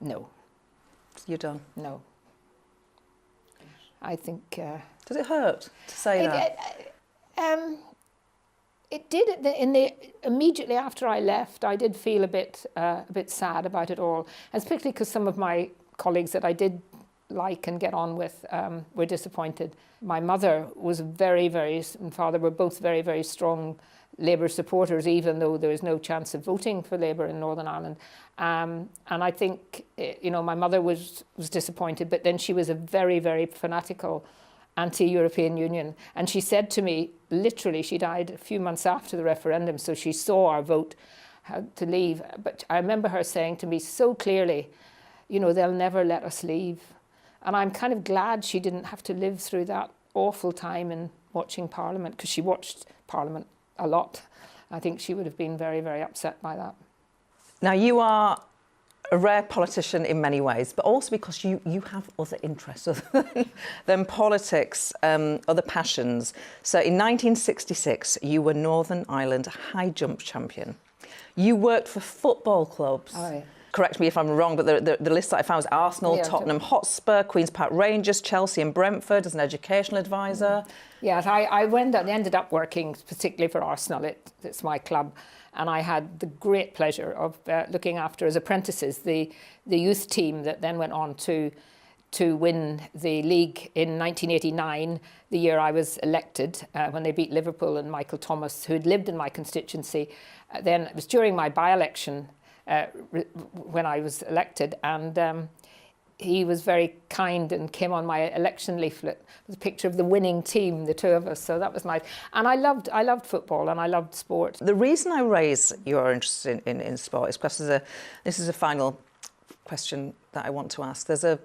No.
You're done?
No. I think...
Does it hurt to say that?
It did. Immediately after I left, I did feel a bit sad about it all, and particularly because some of my colleagues that I did like and get on with were disappointed. My mother was and father were both very, very strong Labour supporters, even though there was no chance of voting for Labour in Northern Ireland. And I think, my mother was disappointed, but then she was a very, very fanatical anti-European Union. And she said to me, literally, she died a few months after the referendum, so she saw our vote to leave. But I remember her saying to me so clearly, they'll never let us leave. And I'm kind of glad she didn't have to live through that awful time in watching Parliament, because she watched Parliament a lot. I think she would have been very, very upset by that.
Now, you are a rare politician in many ways, but also because you have other interests other than politics, other passions. So in 1966, you were Northern Ireland high jump champion. You worked for football clubs.
Oh, yeah.
Correct me if I'm wrong, but the list that I found was Arsenal, Tottenham Hotspur, Queen's Park Rangers, Chelsea and Brentford as an educational advisor.
Yes, I ended up working particularly for Arsenal. It's my club. And I had the great pleasure of looking after, as apprentices, the youth team that then went on to win the league in 1989, the year I was elected, when they beat Liverpool and Michael Thomas, who had lived in my constituency. Then it was during my by-election when I was elected, and he was very kind and came on my election leaflet with a picture of the winning team, the two of us. So that was nice. And I loved football and I loved sport.
The reason I raise your interest in sport is because this is a final question that I want to ask. There's a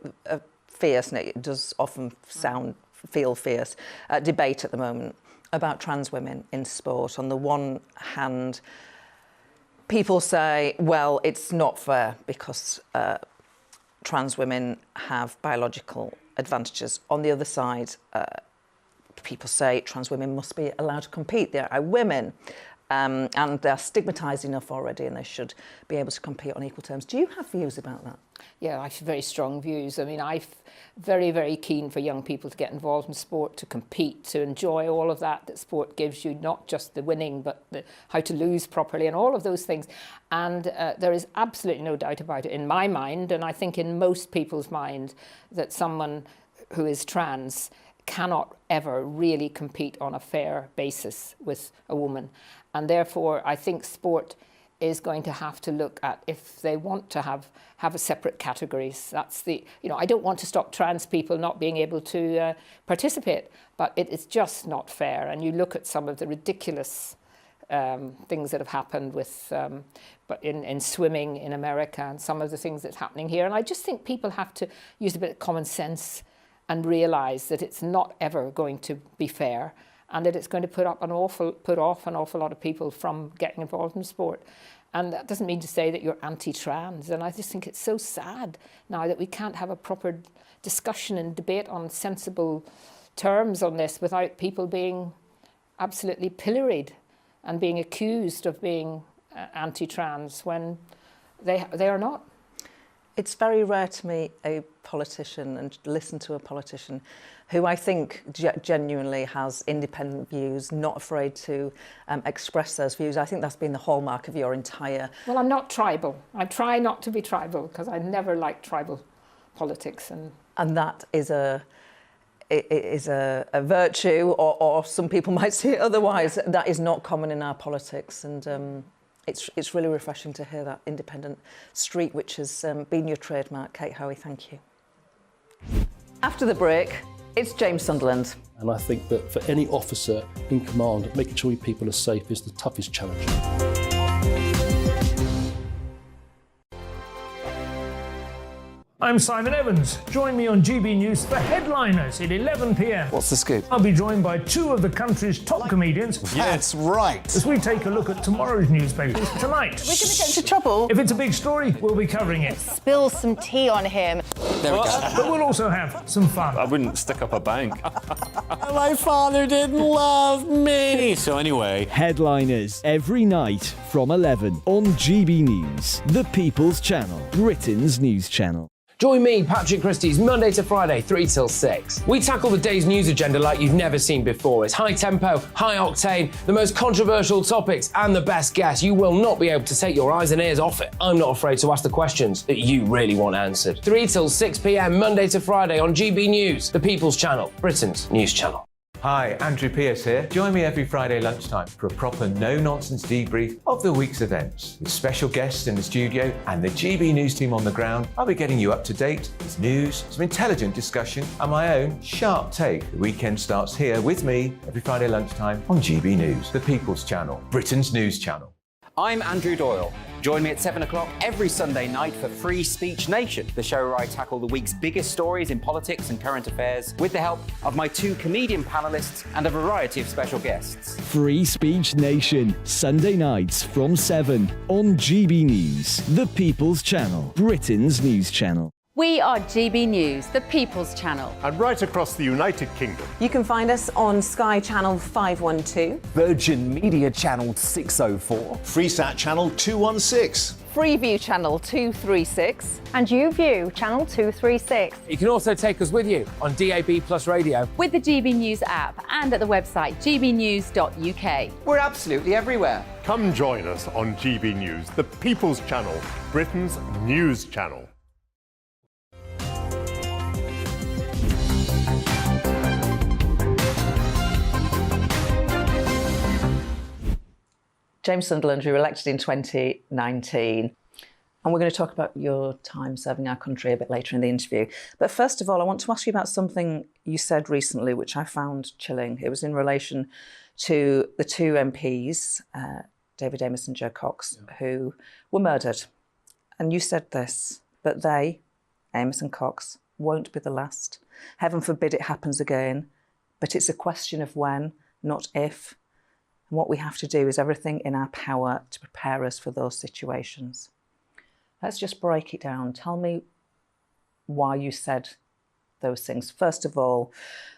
fierce, and it does often feel fierce, debate at the moment about trans women in sport. On the one hand, people say, well, it's not fair because trans women have biological advantages. On the other side, people say trans women must be allowed to compete. They are women, and they're stigmatised enough already, and they should be able to compete on equal terms. Do you have views about that?
Yeah, I have very strong views. I mean, I'm very, very keen for young people to get involved in sport, to compete, to enjoy all of that sport gives you, not just the winning, but how to lose properly and all of those things. And there is absolutely no doubt about it in my mind, and I think in most people's mind, that someone who is trans cannot ever really compete on a fair basis with a woman. And therefore, I think sport is going to have to look at, if they want to have a separate categories. That's I don't want to stop trans people not being able to participate, but it's just not fair. And you look at some of the ridiculous things that have happened with, but in swimming in America, and some of the things that's happening here. And I just think people have to use a bit of common sense and realise that it's not ever going to be fair, and that it's going to put off an awful lot of people from getting involved in sport. And that doesn't mean to say that you're anti-trans. And I just think it's so sad now that we can't have a proper discussion and debate on sensible terms on this without people being absolutely pilloried and being accused of being anti-trans when they are not.
It's very rare to meet a politician and listen to a politician who I think genuinely has independent views, not afraid to express those views. I think that's been the hallmark of your entire...
Well, I'm not tribal. I try not to be tribal because I never liked tribal politics.
And that is a virtue, or some people might see it otherwise. That is not common in our politics, and it's really refreshing to hear that independent streak, which has been your trademark. Kate Hoey, thank you. After the break, it's James Sunderland.
And I think that for any officer in command, making sure people are safe is the toughest challenge.
I'm Simon Evans. Join me on GB News for Headliners at 11 p.m.
What's the scoop?
I'll be joined by two of the country's top comedians.
That's right.
As we take a look at tomorrow's newspapers tonight.
We're going to get into trouble.
If it's a big story, we'll be covering it.
Spill some tea on him.
There we go.
But we'll also have some fun.
I wouldn't stick up a bank.
My father didn't love me.
So anyway.
Headliners every night from 11 on GB News, the People's Channel, Britain's news channel.
Join me, Patrick Christie's, Monday to Friday, 3 till 6. We tackle the day's news agenda like you've never seen before. It's high tempo, high octane, the most controversial topics, and the best guests. You will not be able to take your eyes and ears off it. I'm not afraid to ask the questions that you really want answered. 3 till 6 p.m, Monday to Friday on GB News, the People's Channel, Britain's news channel.
Hi, Andrew Pierce here. Join me every Friday lunchtime for a proper no-nonsense debrief of the week's events. With special guests in the studio and the GB News team on the ground, I'll be getting you up to date with news, some intelligent discussion, and my own sharp take. The weekend starts here with me every Friday lunchtime on GB News, the People's Channel, Britain's news channel.
I'm Andrew Doyle. Join me at 7 o'clock every Sunday night for Free Speech Nation, the show where I tackle the week's biggest stories in politics and current affairs with the help of my 2 comedian panellists and a variety of special guests.
Free Speech Nation, Sunday nights from 7 on GB News, the People's Channel, Britain's news channel.
We are GB News, the People's Channel.
And right across the United Kingdom.
You can find us on Sky Channel 512,
Virgin Media Channel 604,
Freesat Channel 216.
Freeview Channel 236.
And YouView Channel 236.
You can also take us with you on DAB Plus Radio.
With the GB News app and at the website gbnews.uk.
We're absolutely everywhere.
Come join us on GB News, the People's Channel, Britain's news channel.
James Sunderland, you were elected in 2019. And we're going to talk about your time serving our country a bit later in the interview. But first of all, I want to ask you about something you said recently, which I found chilling. It was in relation to the 2 MPs, David Amess and Joe Cox, who were murdered. And you said this, but they, Amess and Cox, won't be the last. Heaven forbid it happens again, but it's a question of when, not if. And what we have to do is everything in our power to prepare us for those situations. Let's just break it down. Tell me why you said those things. First of all,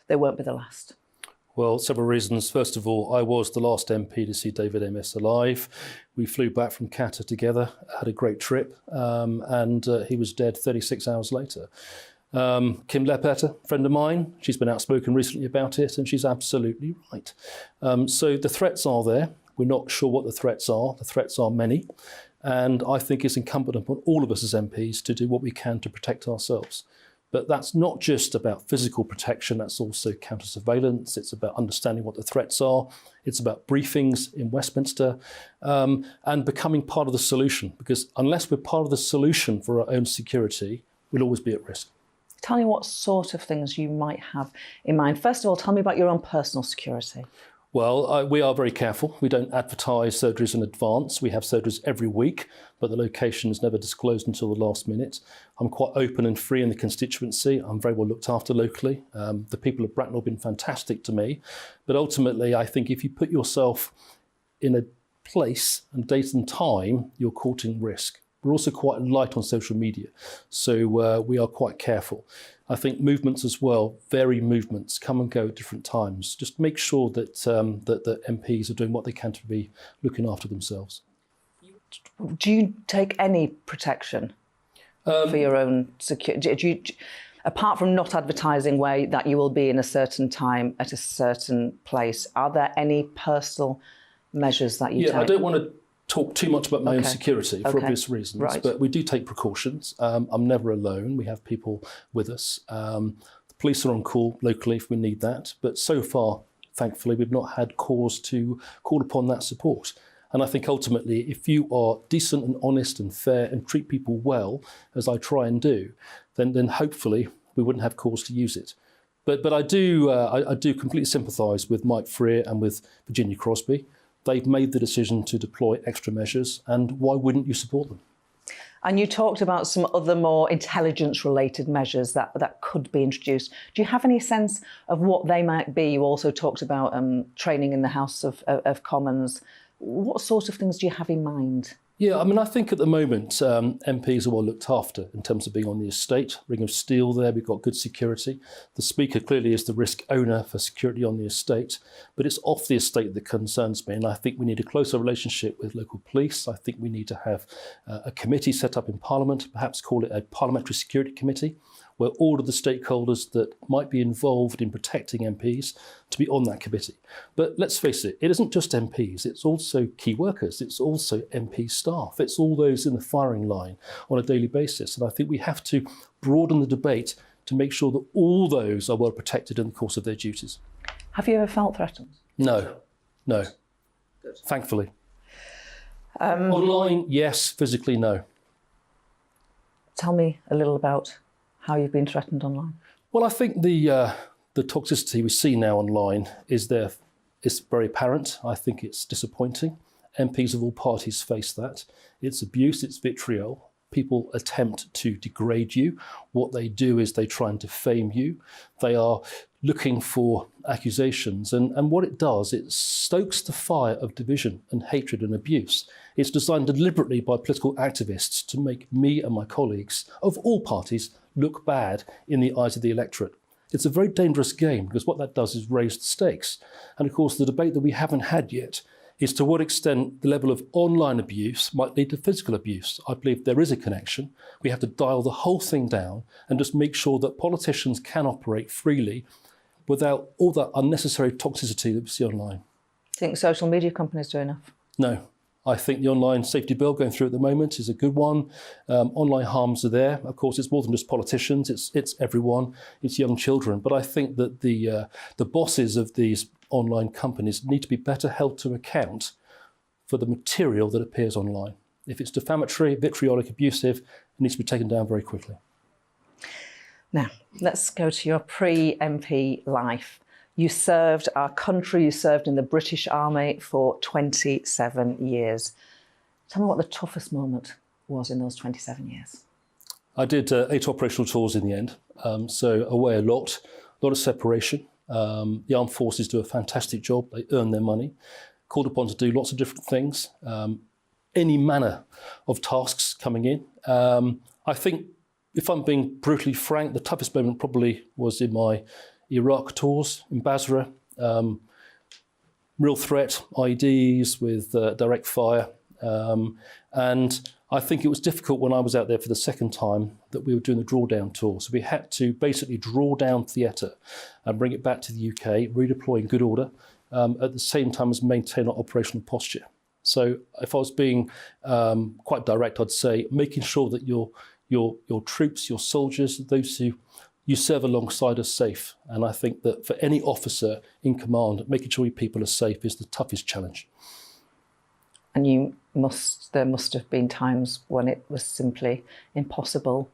they won't be the last.
Well, several reasons. First of all, I was the last MP to see David Amess alive. We flew back from Qatar together, had a great trip, and he was dead 36 hours later. Kim Leppeter, friend of mine, she's been outspoken recently about it, and she's absolutely right. So the threats are there. We're not sure what the threats are. The threats are many. And I think it's incumbent upon all of us as MPs to do what we can to protect ourselves. But that's not just about physical protection, that's also counter-surveillance. It's about understanding what the threats are. It's about briefings in Westminster and becoming part of the solution. Because unless we're part of the solution for our own security, we'll always be at risk.
Tell me what sort of things you might have in mind. First of all, tell me about your own personal security.
Well, we are very careful. We don't advertise surgeries in advance. We have surgeries every week, but the location is never disclosed until the last minute. I'm quite open and free in the constituency. I'm very well looked after locally. The people of Bracknell have been fantastic to me. But ultimately, I think if you put yourself in a place and date and time, you're courting risk. We're also quite light on social media, so we are quite careful. I think movements as well, vary movements, come and go at different times. Just make sure that that MPs are doing what they can to be looking after themselves.
Do you take any protection for your own security? Apart from not advertising where that you will be in a certain time at a certain place, are there any personal measures that you take?
I don't want to talk too much about my own security for obvious reasons, but we do take precautions. I'm never alone. We have people with us. The police are on call locally if we need that, but so far, thankfully, we've not had cause to call upon that support. And I think ultimately, if you are decent and honest and fair and treat people well, as I try and do, then hopefully we wouldn't have cause to use it. But I do completely sympathise with Mike Freer and with Virginia Crosby. They've made the decision to deploy extra measures, and why wouldn't you support them?
And you talked about some other more intelligence-related measures that could be introduced. Do you have any sense of what they might be? You also talked about training in the House of Commons. What sort of things do you have in mind?
Yeah, I mean, I think at the moment MPs are well looked after in terms of being on the estate. Ring of Steel there, we've got good security. The Speaker clearly is the risk owner for security on the estate, but it's off the estate that concerns me, and I think we need a closer relationship with local police. I think we need to have a committee set up in Parliament, perhaps call it a Parliamentary Security Committee, where all of the stakeholders that might be involved in protecting MPs to be on that committee. But let's face it, it isn't just MPs, it's also key workers, it's also MP staff, it's all those in the firing line on a daily basis. And I think we have to broaden the debate to make sure that all those are well protected in the course of their duties.
Have you ever felt threatened?
No. Good. Thankfully. Online, yes. Physically, no.
Tell me a little about how you've been threatened online.
Well, I think the toxicity we see now online is very apparent. I think it's disappointing. MPs of all parties face that. It's abuse, it's vitriol. People attempt to degrade you. What they do is they try and defame you. They are looking for accusations. And what it does, it stokes the fire of division and hatred and abuse. It's designed deliberately by political activists to make me and my colleagues of all parties look bad in the eyes of the electorate. It's a very dangerous game because what that does is raise the stakes. And of course, the debate that we haven't had yet is to what extent the level of online abuse might lead to physical abuse. I believe there is a connection. We have to dial the whole thing down and just make sure that politicians can operate freely without all that unnecessary toxicity that we see online.
Do you think social media companies do enough?
No. I think the online safety bill going through at the moment is a good one. Online harms are there. Of course, it's more than just politicians. It's everyone. It's young children. But I think that the bosses of these online companies need to be better held to account for the material that appears online. If it's defamatory, vitriolic, abusive, it needs to be taken down very quickly.
Now, let's go to your pre-MP life. You served our country, you served in the British Army for 27 years. Tell me what the toughest moment was in those 27 years.
I did 8 operational tours in the end, so away a lot of separation. The armed forces do a fantastic job. They earn their money, called upon to do lots of different things, any manner of tasks coming in. I think, if I'm being brutally frank, the toughest moment probably was in my Iraq tours in Basra. Real threat, IEDs with direct fire. And I think it was difficult when I was out there for the second time that we were doing the drawdown tour. So we had to basically draw down theatre and bring it back to the UK, redeploy in good order, at the same time as maintain our operational posture. So if I was being quite direct, I'd say making sure that your troops, your soldiers, those who you serve alongside are safe. And I think that for any officer in command, making sure your people are safe is the toughest challenge.
And there must have been times when it was simply impossible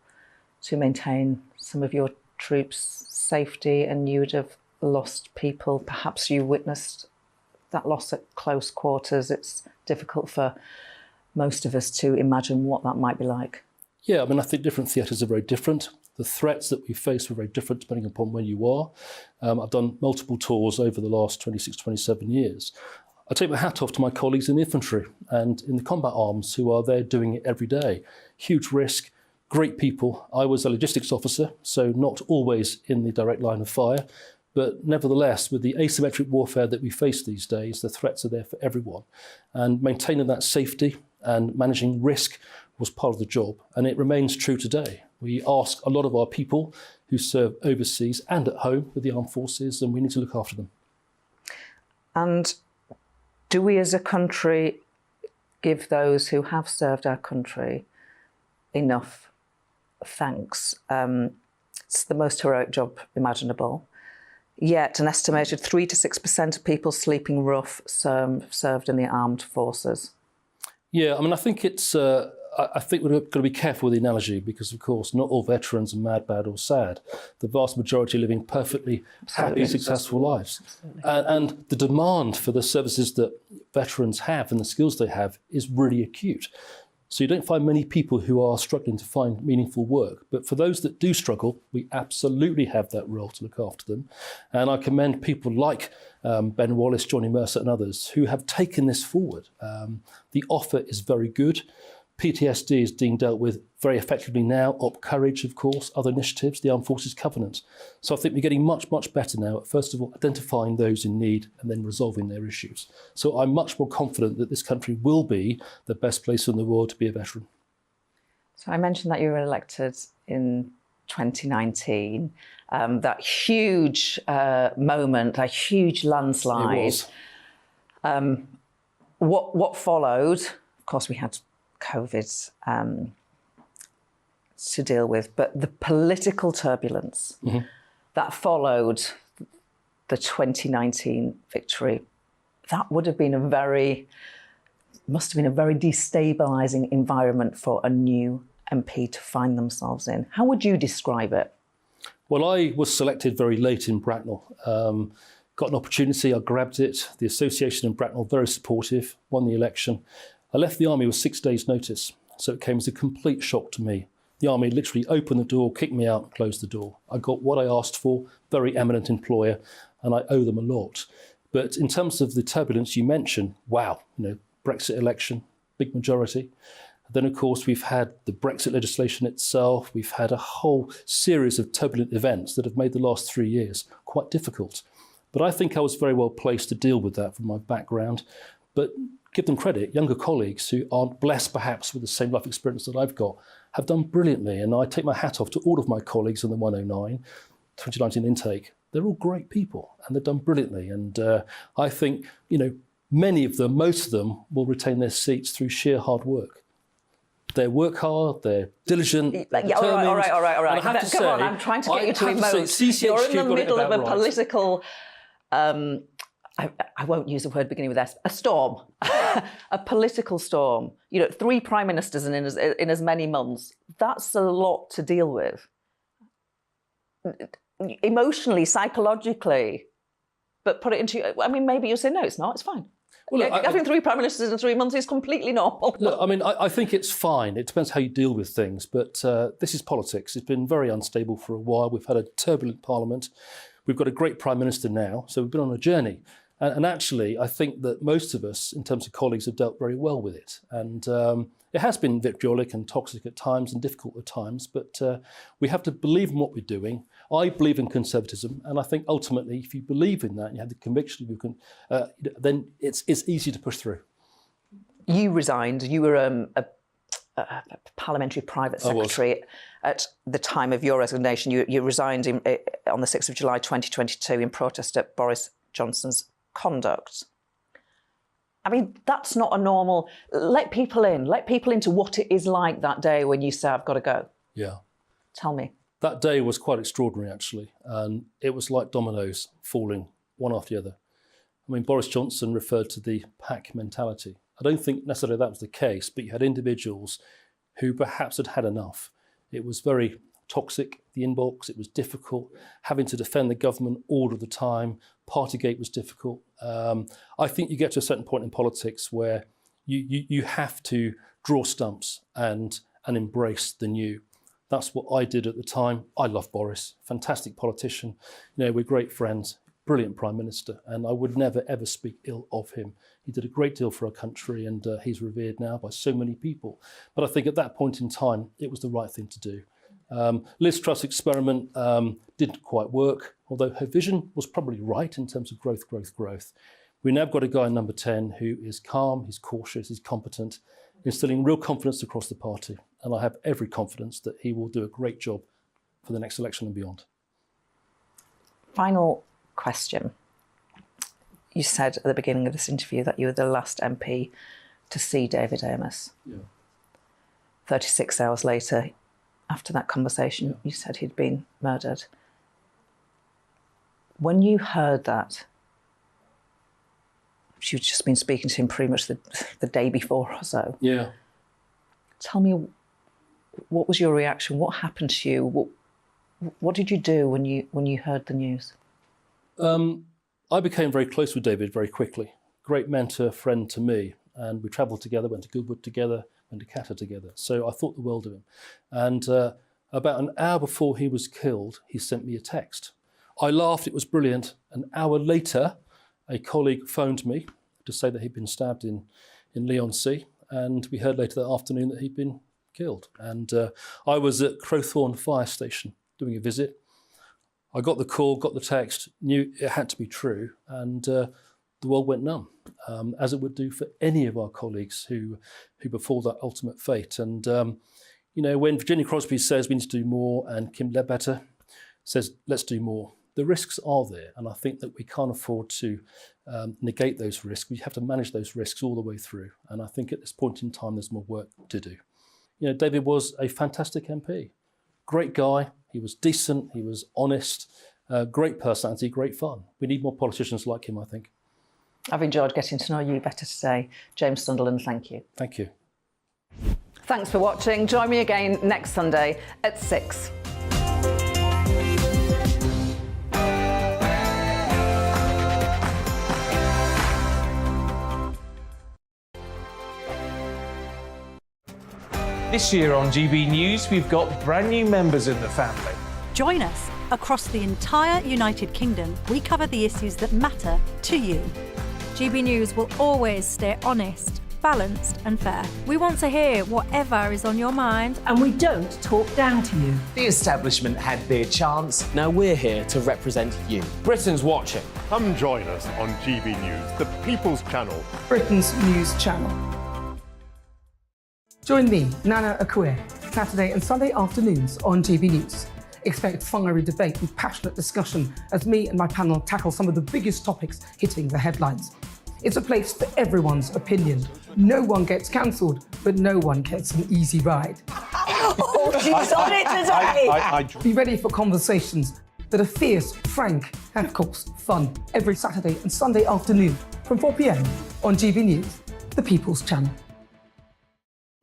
to maintain some of your troops' safety and you would have lost people. Perhaps you witnessed that loss at close quarters. It's difficult for most of us to imagine what that might be like.
Yeah, I mean, I think different theatres are very different. The threats that we face were very different depending upon where you are. I've done multiple tours over the last 26, 27 years. I take my hat off to my colleagues in the infantry and in the combat arms who are there doing it every day. Huge risk, great people. I was a logistics officer, so not always in the direct line of fire, but nevertheless, with the asymmetric warfare that we face these days, the threats are there for everyone. And maintaining that safety and managing risk was part of the job, and it remains true today. We ask a lot of our people who serve overseas and at home with the armed forces, and we need to look after them.
And do we as a country give those who have served our country enough thanks? It's the most heroic job imaginable. Yet an estimated 3 to 6% of people sleeping rough served in the armed forces.
Yeah, I mean, I think it's. I think we're going to be careful with the analogy because, of course, not all veterans are mad, bad or sad. The vast majority are living perfectly happy, successful lives. And the demand for the services that veterans have and the skills they have is really acute. So you don't find many people who are struggling to find meaningful work. But for those that do struggle, we absolutely have that role to look after them. And I commend people like Ben Wallace, Johnny Mercer and others who have taken this forward. The offer is very good. PTSD is being dealt with very effectively now. Op Courage, of course, other initiatives, the Armed Forces Covenant. So I think we're getting much, much better now at, first of all, identifying those in need and then resolving their issues. So I'm much more confident that this country will be the best place in the world to be a veteran.
So I mentioned that you were elected in 2019. That huge moment, a huge landslide.
It was.
What followed? Of course, we had COVID to deal with, but the political turbulence that followed the 2019 victory, that must have been a very destabilising environment for a new MP to find themselves in. How would you describe it?
Well, I was selected very late in Bracknell. Got an opportunity, I grabbed it. The association in Bracknell, very supportive, won the election. I left the army with 6 days' notice, so it came as a complete shock to me. The army literally opened the door, kicked me out, closed the door. I got what I asked for, very eminent employer, and I owe them a lot. But in terms of the turbulence you mentioned, wow, Brexit election, big majority. Then, of course, we've had the Brexit legislation itself. We've had a whole series of turbulent events that have made the last 3 years quite difficult. But I think I was very well placed to deal with that from my background. But give them credit, younger colleagues who aren't blessed perhaps with the same life experience that I've got have done brilliantly. And I take my hat off to all of my colleagues in the 109, 2019 intake. They're all great people and they've done brilliantly. And I think, many of them, most of them will retain their seats through sheer hard work. They work hard, they're diligent, determined.
All right.
Come
on, I'm trying to get you to emote. You're in the middle of a political, I won't use a word beginning with S, a storm, a political storm. 3 prime ministers in as many months. That's a lot to deal with. Emotionally, psychologically, but put it into, maybe you'll say, no, it's not, it's fine. Well, having 3 prime ministers in 3 months is completely normal.
Look, I think it's fine. It depends how you deal with things. But this is politics. It's been very unstable for a while. We've had a turbulent parliament. We've got a great prime minister now. So we've been on a journey. And actually, I think that most of us, in terms of colleagues, have dealt very well with it. And it has been vitriolic and toxic at times and difficult at times. But we have to believe in what we're doing. I believe in conservatism, and I think ultimately, if you believe in that and you have the conviction, you can, then it's easy to push through.
You resigned. You were a parliamentary private secretary at the time of your resignation. You resigned on the 6th of July 2022 in protest at Boris Johnson's conduct. That's not a normal. Let people into what it is like that day when you say, I've got to go.
Yeah.
Tell me.
That day was quite extraordinary, actually, and it was like dominoes falling one after the other. Boris Johnson referred to the pack mentality. I don't think necessarily that was the case, but you had individuals who perhaps had had enough. It was very toxic, the inbox, it was difficult, having to defend the government all of the time. Partygate was difficult. I think you get to a certain point in politics where you have to draw stumps and embrace the new. That's what I did at the time. I love Boris, fantastic politician. We're great friends, brilliant Prime Minister, and I would never, ever speak ill of him. He did a great deal for our country, and he's revered now by so many people. But I think at that point in time, it was the right thing to do. Liz Truss' experiment didn't quite work, although her vision was probably right in terms of growth. We've now got a guy in number 10 who is calm, he's cautious, he's competent, instilling real confidence across the party. And I have every confidence that he will do a great job for the next election and beyond.
Final question. You said at the beginning of this interview that you were the last MP to see David Amess.
Yeah.
36 hours later, after that conversation, you said he'd been murdered. When you heard that, you'd just been speaking to him pretty much the day before or so.
Yeah.
Tell me, what was your reaction? What happened to you? What did you do when you heard the news?
I became very close with David very quickly. Great mentor, friend to me. And we travelled together, went to Goodwood together, went to Qatar together. So I thought the world of him. And about an hour before he was killed, he sent me a text. I laughed, it was brilliant. An hour later, a colleague phoned me to say that he'd been stabbed in Leigh-on-Sea. And we heard later that afternoon that he'd been killed. And I was at Crowthorne Fire Station doing a visit. I got the call, got the text, knew it had to be true, and the world went numb, as it would do for any of our colleagues who befall that ultimate fate. And, when Virginia Crosby says we need to do more and Kim Ledbetter says let's do more, the risks are there. And I think that we can't afford to negate those risks. We have to manage those risks all the way through. And I think at this point in time, there's more work to do. David was a fantastic MP. Great guy. He was decent. He was honest. Great personality, great fun. We need more politicians like him, I think.
I've enjoyed getting to know you better today. James Sunderland, thank you.
Thank you.
Thanks for watching. Join me again next Sunday at 6.
This year on GB News, we've got brand new members in the family.
Join us. Across the entire United Kingdom, we cover the issues that matter to you. GB News will always stay honest, balanced and fair. We want to hear whatever is on your mind.
And we don't talk down to you.
The establishment had their chance.
Now we're here to represent you.
Britain's watching.
Come join us on GB News, the People's Channel.
Britain's news channel. Join me, Nana Akue, Saturday and Sunday afternoons on GB News. Expect fiery debate and passionate discussion as me and my panel tackle some of the biggest topics hitting the headlines. It's a place for everyone's opinion. No one gets cancelled, but no one gets an easy ride.
Oh, she's on it today!
Be ready for conversations that are fierce, frank, and of course, fun. Every Saturday and Sunday afternoon from 4 p.m. on GB News, the People's Channel.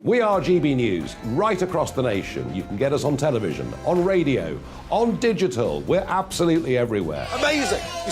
We are GB News, right across the nation. You can get us on television, on radio, on digital. We're absolutely everywhere.
Amazing! You see